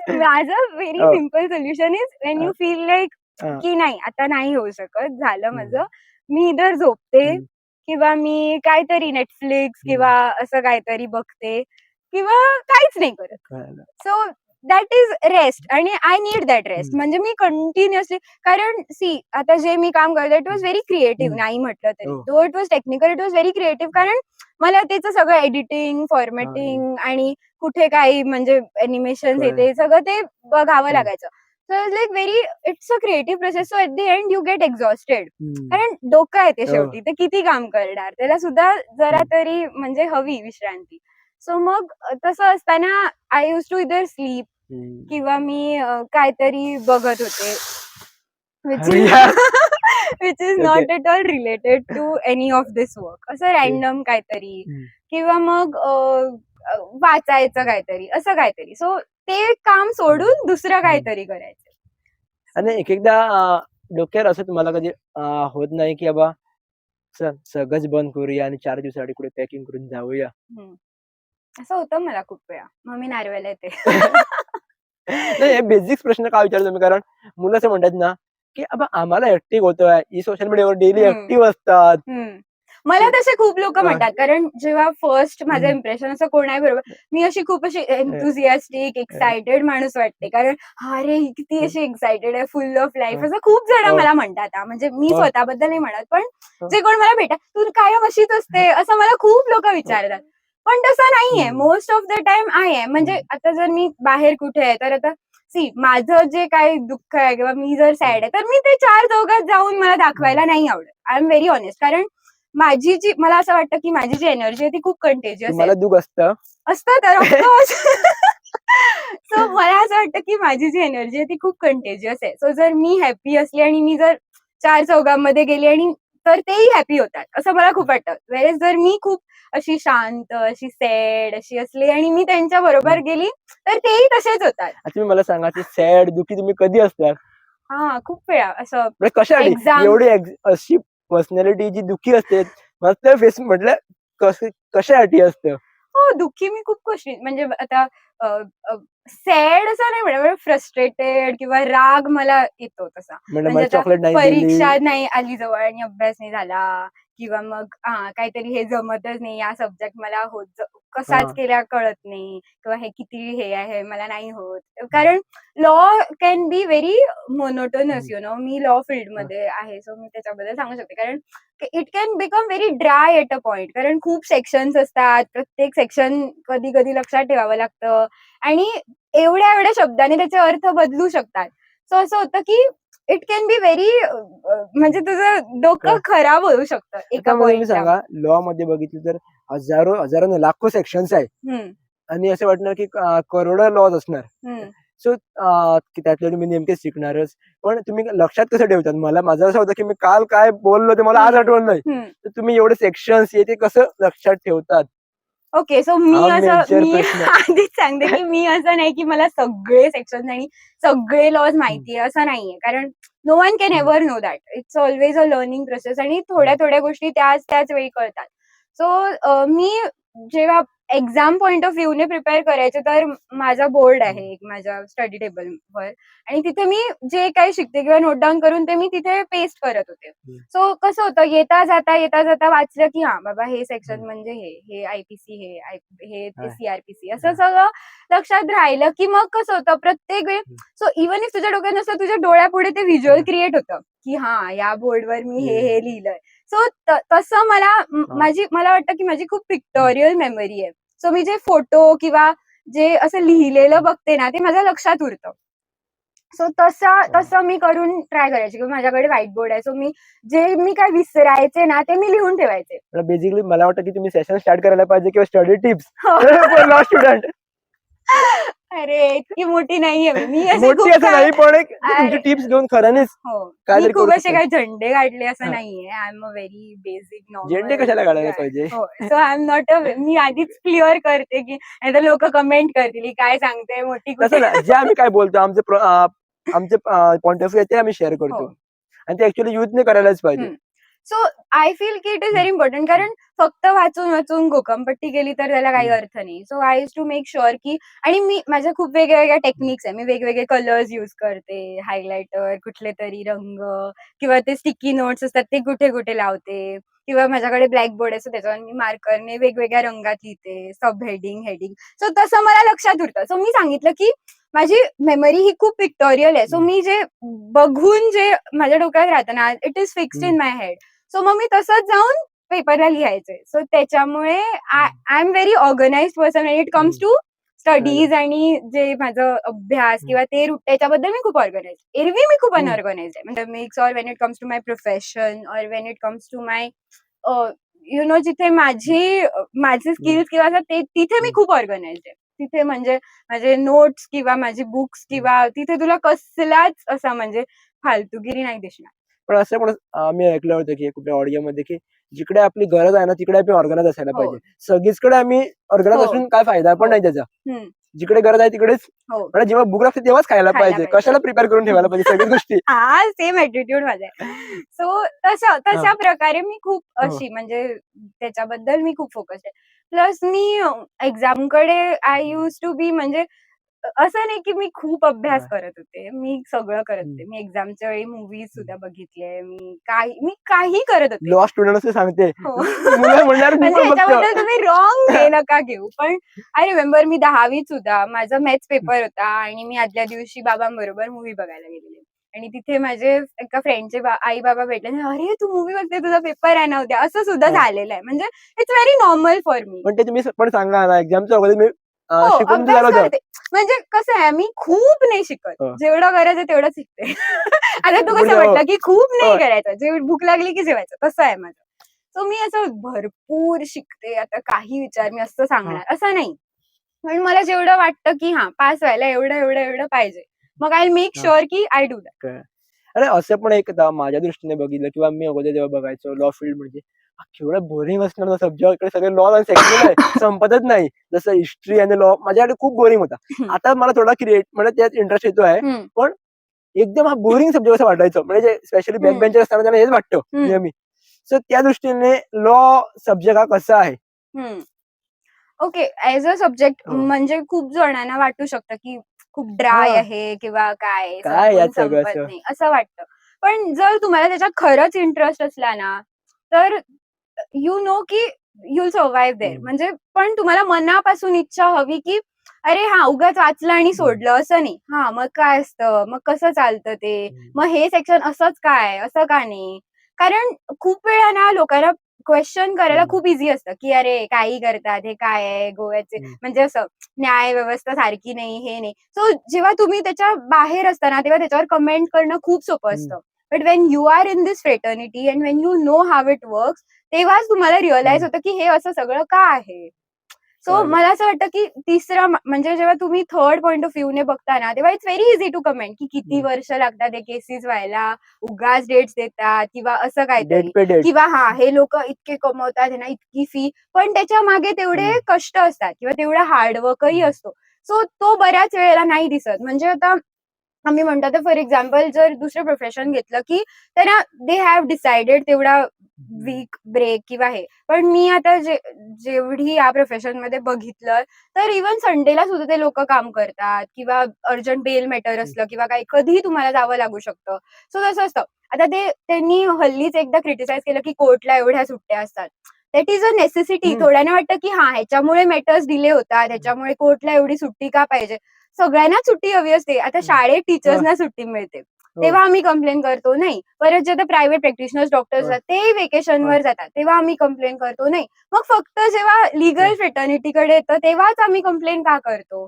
नाही. माझं व्हेरी हो. सिम्पल सोल्युशन इज व्हेन हा, यू फील लाईक हा. की नाही आता नाही होऊ शकत, झालं हम्म, माझं. मी इधर झोपते हम्म, किंवा मी काहीतरी Netflix हम्म. किंवा असं काहीतरी बघते किंवा काहीच नाही करत. कळलं. सो दॅट इज रेस्ट आणि आय नीड दॅट रेस्ट. हम्म, म्हणजे मी कंटिन्युअसली, कारण सी आता जे मी काम करते इट वॉज व्हेरी क्रिएटिव्ह, हम्म. नाही म्हटलं तरी. हो. Though it was technical, it was very creative, कारण मला त्याचं सगळं एडिटिंग, हा, हम्म. फॉर्मॅटिंग आणि कुठे काही म्हणजे एनिमेशन कळलं. ते सगळं ते बघावं हम्म, लागायचं. So it's like very, it's a creative process. So at the end you get exhausted. हम्म. कारण डोकं आहे ते हो. शेवटी, ते किती काम करणार, त्याला सुद्धा जरा हम्म, तरी म्हणजे हवी विश्रांती. सो मग तसं असताना I use to either sleep hmm. किंवा मी काहीतरी बघत होते, विच अरे इज यार. Which is okay. Not at all related to any of this work. असं रॅन्डम काहीतरी हम्म, किंवा मग वाचायचं काहीतरी, असं काहीतरी. सो ते काम हम्म, सोडून दुसरं हम्म. काहीतरी करायचं. आणि एक एकदा डोक्यावर असं तुम्हाला कधी होत नाही की बाबा चल सगळंच बंद करूया आणि 4 दिवसासाठी कुठे पॅकिंग करून जाऊया? हम्म. असं होतं मला खूप वेळा, मग मी नारवेला येते. नाही, हे बेसिक प्रश्न का विचारतो मी, कारण मुलं असं म्हणतात ना की बाबा आम्हाला ऍक्टिव्ह होतोय, ही सोशल मीडियावर डेली हम्म. ऍक्टिव्ह असतात. हम्म. मला तसे खूप लोक अ, म्हणतात, कारण जेव्हा फर्स्ट माझं हम्म, इम्प्रेशन असं कोण नाही, बरोबर, मी अशी खूप अशी अ, एन्थुसियास्टिक अ, एक्सायटेड माणूस वाटते, कारण अरे ही किती अ, अशी एक्सायटेड आहे, फुल ऑफ अ, लाईफ, असं खूप जण अ, मला म्हणतात. म्हणजे मी अ, स्वतःबद्दल नाही म्हणत, पण अ, जे कोण मला भेटतात, तू कायम अशीच असते, असं मला खूप लोक विचारतात. पण तसं नाहीये, हम्म, मोस्ट ऑफ द टाइम आहे. म्हणजे हम्म, आता जर मी बाहेर कुठे आहे, तर आता सी माझं जे काही दुःख आहे किंवा मी जर सॅड आहे, तर मी ते चार चौघात जाऊन मला हम्म. दाखवायला नाही आवडत. I am very honest. कारण माझी जी, मला असं वाटतं की माझी जी एनर्जी आहे ती खूप कंटेजियस आहे. तुम्हाला दुःख असतं? असतं तर ऑफकोर्स. सो मला असं वाटतं की माझी जी एनर्जी आहे ती खूप कंटेजियस आहे. सो जर मी हॅपी असली आणि मी जर चार चौघांमध्ये गेली आणि तर तेही हॅपी होतात, असं मला खूप वाटतं. वेळेस जर मी खूप अशी शांत, अशी सॅड अशी असली आणि मी त्यांच्या बरोबर हम्म. गेली, तर तेही तसेच होतात. आता तुम्ही मला सांगा की सॅड दुःखी तुम्ही कधी असता? हा, खूप वेळा असं म्हणजे कशासाठी एक्झाम. एवढी अशी पर्सनॅलिटी जी दुःखी असते, मस्त फेस म्हटलं कशासाठी असतं? हो, दुःखी मी खूप गोष्टी, म्हणजे आता सॅड असं नाही म्हणत, फ्रस्ट्रेटेड किंवा राग मला येतो तसा. म्हणलं म्हणजे मला आता चॉकलेट नाही दिली. परीक्षा नाही आली जवळ आणि अभ्यास नाही झाला किंवा मग काहीतरी हे जमतच नाही, या सब्जेक्ट मला कसाच हा. केला कळत नाही किंवा हे किती हे आहे मला नाही होत. कारण law can be very monotonous, हम्म, मी लॉ हा, फील्डमध्ये आहे, सो मी त्याच्याबद्दल सांगू शकते. कारण it can become very dry at a point, कारण खूप सेक्शन्स असतात, प्रत्येक सेक्शन कधी कधी लक्षात ठेवावं लागतं आणि एवढ्या एवढ्या शब्दाने त्याचे अर्थ बदलू शकतात. सो असं होतं की इट कॅन बी व्हेरी, म्हणजे तुझं डोकं का- खराब होऊ शकतं एका आता मला तुम्ही पॉइंटला. सांगा, लॉ मध्ये बघितलं तर हजारो हजारो नाही, लाखो सेक्शन्स आहेत हम्म. आणि असं वाटणार की करोडो लॉज असणार. हम्म. सो की त्यातले तुम्ही नेमके शिकणारच, पण तुम्ही लक्षात कसं ठेवतात? माझं असं होतं की मी काल काय बोललो ते मला आज हम्म. आठवण नाही, हम्म. तर तुम्ही एवढे सेक्शन्स ते कसं लक्षात ठेवतात? ओके, सो हा मी मेजर प्रश्न. आधीच सांगते की मी असं नाही की मला सगळे सेक्शन आणि सगळे लॉज हम्म, माहितीये, असं नाहीये. कारण नो वन कॅन हम्म, ever know that. It's always a learning process आणि थोड्या हम्म, थोड्या गोष्टी त्याच त्याच वेळी कळतात. सो मी जेव्हा एक्झाम पॉइंट ऑफ व्ह्यूने प्रिपेअर करायचे तर माझा बोर्ड आहे एक माझ्या स्टडी टेबलवर आणि तिथे मी जे काही शिकते किंवा नोट डाऊन करून ते मी तिथे पेस्ट करत होते. सो कसं होतं येता जाता वाचलं की हा बाबा हे सेक्शन म्हणजे हे आयपीसी हे हा. सीआरपीसी असं सगळं लक्षात राहिलं की मग कसं होतं प्रत्येक वेळी सो इव्हन इफ तुझ्या डोक्यात नसतं तुझ्या डोळ्यापुढे ते व्हिज्युअल क्रिएट होतं की हा या बोर्डवर मी हे लिहिलंय. सो तसं मला वाटतं की माझी खूप पिक्टोरियल मेमरी आहे. सो मी जे फोटो किंवा जे असं लिहिलेलं बघते ना ते माझ्या लक्षात उरतं. सो तसं मी करून ट्राय करायचे किंवा माझ्याकडे व्हाईट बोर्ड आहे. सो मी काय विसरायचे ना ते मी लिहून ठेवायचे. बेसिकली मला वाटतं की तुम्ही सेशन स्टार्ट करायला पाहिजे किंवा स्टडी टिप्स हो. For law student. अरे इतकी मोठी नाहीये मी असे मोठी खूप असं नाही पण एक तुमची अरे, टिप्स घेऊन खरंच हो काय मी तरी खूप करू असे शकतो. काही झेंडे काढले असं हा. नाहीये. I am a very basic झेंडे नॉर्मल कशाला काढायला पाहिजे. हो. So I am not me आधीच क्लिअर करते की नाहीतर लोक कमेंट करतील ही काय सांगते मोठी तसं कुठे. ना जे आम्ही काय बोलतो आमचे पॉइंट ऑफ व्ह्यू ते आम्ही शेअर करतो हो. आणि ते ऍक्च्युअली युथने करायलाच पाहिजे. सो आय फील की इट इज व्हेरी इम्पॉर्टंट कारण फक्त वाचून घोकंपट्टी केली तर त्याला काही अर्थ नाही. So I use to make sure की आणि मी माझ्या खूप वेगवेगळ्या टेक्निक्स आहे. मी वेगवेगळे कलर्स युज करते, हायलायटर, कुठले तरी रंग किंवा ते स्टिकी नोट्स असतात ते कुठे कुठे लावते किंवा माझ्याकडे ब्लॅक बोर्ड असतो त्याच्यावर मी मार्करने वेगवेगळ्या रंगात लिहिते, सब हेडिंग. सो तसं मला लक्षात उरतं. सो मी सांगितलं की माझी मेमरी ही खूप पिक्टोरियल आहे. सो मी जे बघून जे माझ्या डोक्यात राहतं ना it is fixed in my head. So मग मी तसंच जाऊन पेपरला लिहायचंय. सो त्याच्यामुळे I am very organised person when it comes to studies आणि जे माझं अभ्यास किंवा ते त्याच्याबद्दल मी खूप ऑर्गनाइज. एरवी मी खूप अनऑर्गनाइज आहे. म्हणजे mix or when it comes to my profession or when it comes to my जिथे माझे स्किल्स किंवा असं तिथे मी खूप ऑर्गनाइज आहे. तिथे म्हणजे माझे नोट्स किंवा माझी बुक्स किंवा तिथे तुला कसलाच असा म्हणजे फालतूगिरी नाही दिसणार. पण असं पण आम्ही ऐकलं होतं की कुठल्या ऑडिओमध्ये की जिकडे आपली गरज आहे ना तिकडे आपण ऑर्गनाइज असायला हो. पाहिजे. सगळीकडे आम्ही ऑर्गनाइज हो. असून काय फायदा पण हो. नाही त्याचा. हम्म. जिकडे गरज आहे तिकडेच हो. म्हणजे जेव्हा भूक लागते तेव्हाच खायला खायला पाहिजे. पाहिजे. कशाला प्रिपेअर करून ठेवायला पाहिजे सगळ्या गोष्टी. हा सेम ऍटिट्यूड माझा आहे. सो तशा प्रकारे मी खूप हो. अशी म्हणजे त्याच्याबद्दल मी खूप फोकस आहे. प्लस मी एक्झामकडे आय यूज टू बी म्हणजे असं नाही की मी खूप अभ्यास करत होते. मी सगळं करत होते. मी एक्झामच्या वेळी मूव्हीज सुद्धा बघितले. मी काही करत होते. लॉ स्टुडंट असं सांगते. हो. मुलं म्हणणार मी म्हणजे पण बघतो. याच्याबद्दल तुम्ही रॉंग हे नका घेऊ. पण आय रिमेंबर मी 10वीत सुद्धा माझा मॅथ्स पेपर होता आणि मी आदल्या दिवशी बाबांबरोबर मूव्ही बघायला गेलेले. आणि तिथे माझे एका फ्रेंडचे आई बाबा भेटले. "अरे तू मूव्ही बघते तुझा पेपर आहे ना उद्या." असं सुद्धा हां. झालेलं आहे. म्हणजे it's very normal for me. पण ते तुम्ही पण सांगा ना एक्झामच्या अगोदर मी हो, शिकून अभ्यास झालं होतं. करते. म्हणजे कसं आहे मी खूप नाही शिकत. हो. जेवढं करायचं तेवढं शिकते. आता तू म्हणजे कसं म्हटलं की खूप नाही हो. करायचं. जे भूक लागली की जेवायचं तसं आहे माझं. सो मी असं भरपूर शिकते. आता काही विचार मी असं सांगणार असं नाही. पण मला जेवढं वाटतं की हां, पास व्हायला एवढं पाहिजे. मग आय विल मेक हां. शुअर की आय डू दॅट. अरे असं पण एकदा माझ्या दृष्टीने बघितलं किंवा मी अगोदर जेव्हा बघायचो लॉ फील्ड म्हणजे केवढं बोरिंग असणार ना सब्जेक्ट सगळे लॉ आणि सेक्शनल आहे संपतच नाही. जसं हिस्ट्री आणि लॉ माझ्याकडे खूप बोरिंग होता. आता मला थोडा क्रिएट म्हणजे त्यात इंटरेस्ट येतो आहे. पण एकदम हा बोरिंग सब्जेक्ट असं वाटायचं. म्हणजे स्पेशली बॅक बेंचर असताना त्यांना हेच वाटतं नेहमी. सो त्या दृष्टीने लॉ सब्जेक्ट हा कसा आहे? ओके. ॲज अ सब्जेक्ट हो. म्हणजे खूप जणांना वाटू शकतं की खूप ड्राय हां. आहे किंवा काय काय यात सगळं संपत असं? नाही असं वाटतं. पण जर तुम्हाला त्याच्यात खरंच इंटरेस्ट असला ना, तर यू नो की यू विल सर्व्हाइव्ह देअर. म्हणजे पण तुम्हाला मनापासून इच्छा हवी की अरे हां, उगाच वाचलं आणि सोडलं असं नाही. हां, मग काय असतं? मग कसं चालतं ते? मग हे सेक्शन असंच काय? असं का नाही? कारण खूप वेळा ना लोकांना क्वेश्चन करायला खूप इझी असतं, की अरे काही करतात, हे काय आहे? गोव्याचे म्हणजे असं न्याय व्यवस्था सारखी नाही, हे नाही. सो जेव्हा तुम्ही त्याच्या बाहेर असता ना, तेव्हा त्याच्यावर कमेंट करणं खूप सोपं असतं. But when you are in this fraternity and when you know how it works, तेव्हाच तुम्हाला रिअलाईज होतं, की हे असं सगळं का आहे? सो मला असं वाटतं, की म्हणजे जेव्हा तुम्ही थर्ड पॉइंट ऑफ व्ह्यूने बघता ना, तेव्हा it's very easy to comment, की किती वर्ष लागतात हे केसेस व्हायला, उगाच डेट्स देतात किंवा असं काहीतरी डेट पे डेट. किंवा हां, हे लोकं इतके कमवतात, ह्यांना इतकी फी. पण त्याच्या मागे तेवढे कष्ट असतात किंवा तेवढा हार्डवर्कही असतो. सो तो बऱ्याच वेळेला नाही दिसत. म्हणजे आता आम्ही म्हणतो तर फॉर एक्झाम्पल जर दुसरं प्रोफेशन घेतलं, की त्यांना दे हॅव डिसाइडेड तेवढा वीक ब्रेक किंवा हे. पण मी आता जेवढी या प्रोफेशन मध्ये बघितलं, तर इव्हन संडेला सुद्धा ते लोक काम करतात किंवा अर्जंट बेल मॅटर असलं किंवा काही कधीही तुम्हाला जावं लागू शकतं. सो तसं असतं. आता त्यांनी हल्लीच एकदा क्रिटिसाइज केलं की कोर्टला एवढ्या सुट्ट्या असतात. That is a necessity. थोड्यांना वाटतं की ह्याच्यामुळे मॅटर्स डिले होतात, ह्याच्यामुळे कोर्टला एवढी सुट्टी का पाहिजे? सगळ्यांना सुट्टी हवी असते. आता शाळेत टीचर्सना सुट्टी मिळते. तेव्हा आम्ही कंप्लेन करतो नाही. परत जे प्रायव्हेट प्रॅक्टिशनर्स डॉक्टर्स असतात ते व्हेकेशनवर जातात, तेव्हा आम्ही कंप्लेन करतो नाही. मग फक्त जेव्हा लिगल फ्रेटर्निटीकडे येतं तेव्हाच आम्ही कंप्लेन का करतो?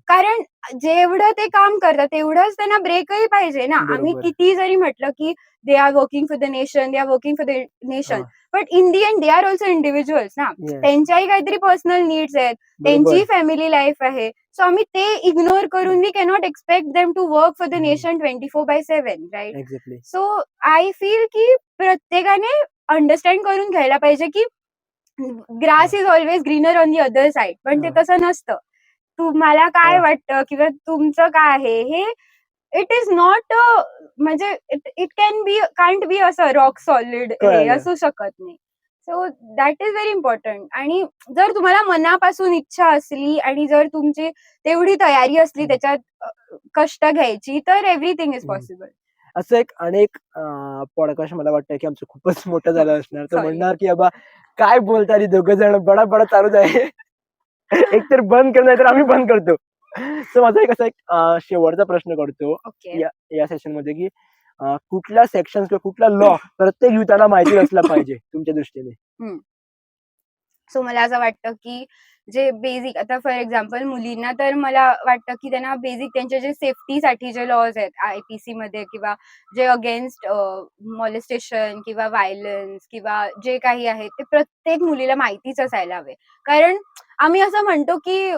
कारण जेवढं ते काम करतात तेवढंच त्यांना ब्रेकही पाहिजे ना. आम्ही किती जरी म्हटलं की they are working for the nation, they are working for the nation, but in the and they are also individuals ना. त्यांच्याही काहीतरी पर्सनल नीड्स आहेत, त्यांची फॅमिली लाईफ आहे. सो आम्ही ते इग्नोर करून we cannot expect them to work for the nation 24/7, right? Exactly. So I feel की प्रत्येकाने अंडरस्टँड करून घ्यायला पाहिजे की grass is always greener on the other side. पण ते तसं नसतं. तुम्हाला काय वाटतं किंवा तुमचं काय आहे हे इट इज नॉट म्हणजे इट कांट बी असं रॉक सॉलिड हे असू शकत नाही. So that is very important. आणि जर तुम्हाला मनापासून इच्छा असली आणि जर तुमची तेवढी तयारी असली त्याच्यात कष्ट घ्यायची, तर एव्हरीथिंग इज पॉसिबल. असं एक अनेक पॉडकास्ट मला वाटतं की आमचं खूपच मोठं झालं असणार. तर म्हणणार की बाबा काय बोलता दोघं जण बडा बडा चालूच आहे. एकतर बंद कर नाही तर आम्ही बंद करतो. सो माझा एक असा एक शेवटचा प्रश्न करतो ओके. या सेशन मध्ये की कुठल्या सेक्शन किंवा कुठला लॉ प्रत्येक युवताला माहिती असला पाहिजे तुमच्या दृष्टीने? सो मला असं वाटतं की जे बेसिक, आता फॉर एक्झाम्पल मुलींना तर मला वाटतं की त्यांना बेसिक त्यांचे जे सेफ्टीसाठी जे लॉज आहेत IPC मध्ये किंवा जे अगेन्स्ट मॉलेस्टेशन किंवा व्हायलन्स किंवा जे काही आहे ते प्रत्येक मुलीला माहितीच असायला हवे. कारण आम्ही असं म्हणतो की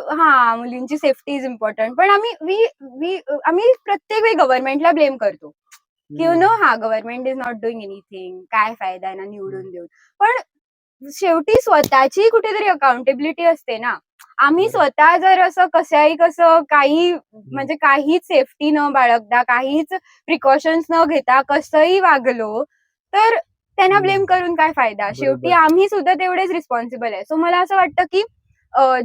मुलींची सेफ्टी इज इम्पॉर्टंट, पण आम्ही प्रत्येक वेळी गव्हर्नमेंटला ब्लेम करतो की government is not doing anything, काय फायदा आहे ना निवडून देऊन. पण शेवटी स्वतःची कुठेतरी अकाउंटेबिलिटी असते ना. आम्ही स्वतः जर असं कसं काही म्हणजे काहीच सेफ्टी न बाळगता, काहीच प्रिकॉशन्स न घेता कसंही वागलो, तर त्यांना ब्लेम करून काय फायदा? शेवटी आम्ही सुद्धा तेवढेच रिस्पॉन्सिबल आहे. सो मला असं वाटतं की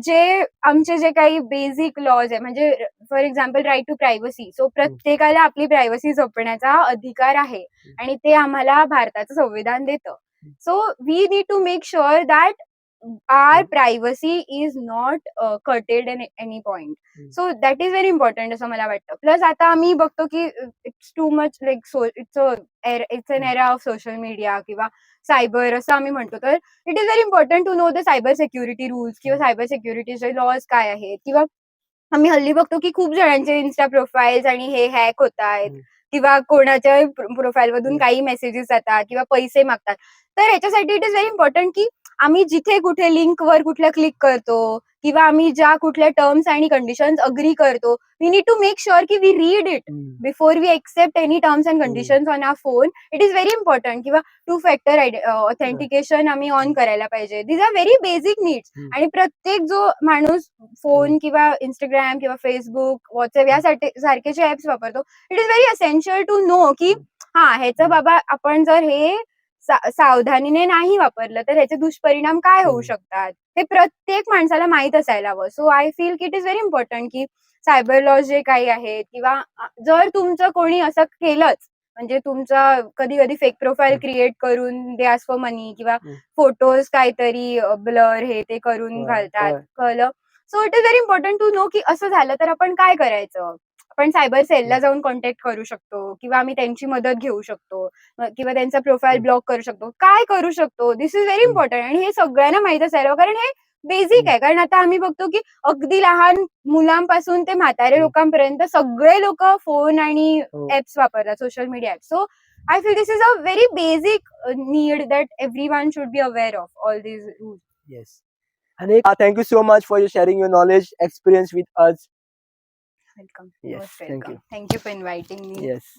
जे काही बेसिक लॉज आहे, म्हणजे for example right to privacy. So प्रत्येकाला आपली प्रायव्हसी जपण्याचा अधिकार आहे आणि ते आम्हाला भारताचं संविधान देतं. So we need to make sure that our privacy is not curtailed at any point. So that is very important असं मला वाटतं. प्लस आता आम्ही बघतो की it's too much like it's an era of social media किंवा cyber असं आम्ही म्हणतो. तर it is very important to know the cyber security rules किंवा सायबर सिक्युरिटीचे लॉज काय आहेत. किंवा आम्ही हल्ली बघतो की खूप जणांचे इन्स्टा प्रोफाईल्स आणि हे हॅक होत आहेत किंवा कोणाच्या प्रोफाईल मधून काही मेसेजेस जातात किंवा पैसे मागतात. तर याच्यासाठी इट इज व्हेरी इम्पॉर्टंट की आम्ही जिथे कुठे लिंकवर कुठल्या क्लिक करतो किंवा आम्ही ज्या कुठल्या टर्म्स आणि कंडिशन्स अग्री करतो, we need to make sure की we read it before we accept any terms and conditions on our phone. It is very important. किंवा 2 फॅक्टर ऑथेंटिकेशन आम्ही ऑन करायला पाहिजे. These are very basic needs. आणि प्रत्येक जो माणूस फोन किंवा इंस्टाग्राम किंवा फेसबुक, व्हॉट्सअप यासाठी सारखेचे ऍप्स वापरतो, it is very essential to know की ह्याचं बाबा आपण जर हे सावधानीने नाही वापरलं तर ह्याचे दुष्परिणाम काय होऊ शकतात हे प्रत्येक माणसाला माहित असायला हवं. सो आय फील की इट इज व्हेरी इम्पॉर्टंट की सायबर लॉज जे काही आहेत किंवा जर तुमचं कोणी असं केलंच, म्हणजे तुमचा कधी कधी फेक प्रोफाईल क्रिएट करून दे आस्क फॉर मनी किंवा फोटोज काहीतरी ब्लर हे ते करून घालतात, कळलं. So it is very important to know की असं झालं तर आपण काय करायचं. आपण सायबर सेलला जाऊन कॉन्टॅक्ट करू शकतो किंवा आम्ही त्यांची मदत घेऊ शकतो किंवा त्यांचा प्रोफाईल ब्लॉक करू शकतो, काय करू शकतो. दिस इज व्हेरी इम्पॉर्टंट आणि हे सगळ्यांना माहित असायला, कारण हे बेसिक आहे. कारण आता आम्ही बघतो की अगदी लहान मुलांपासून ते म्हातारे लोकांपर्यंत सगळे लोक फोन आणि ऍप्स वापरतात, social media apps. So I feel this is a very basic need that everyone should be aware of all these rules. Yes. आणि thank you so much for sharing your knowledge experience with us. Welcome. Yes, Most thank welcome. you. Thank you for inviting me. Yes.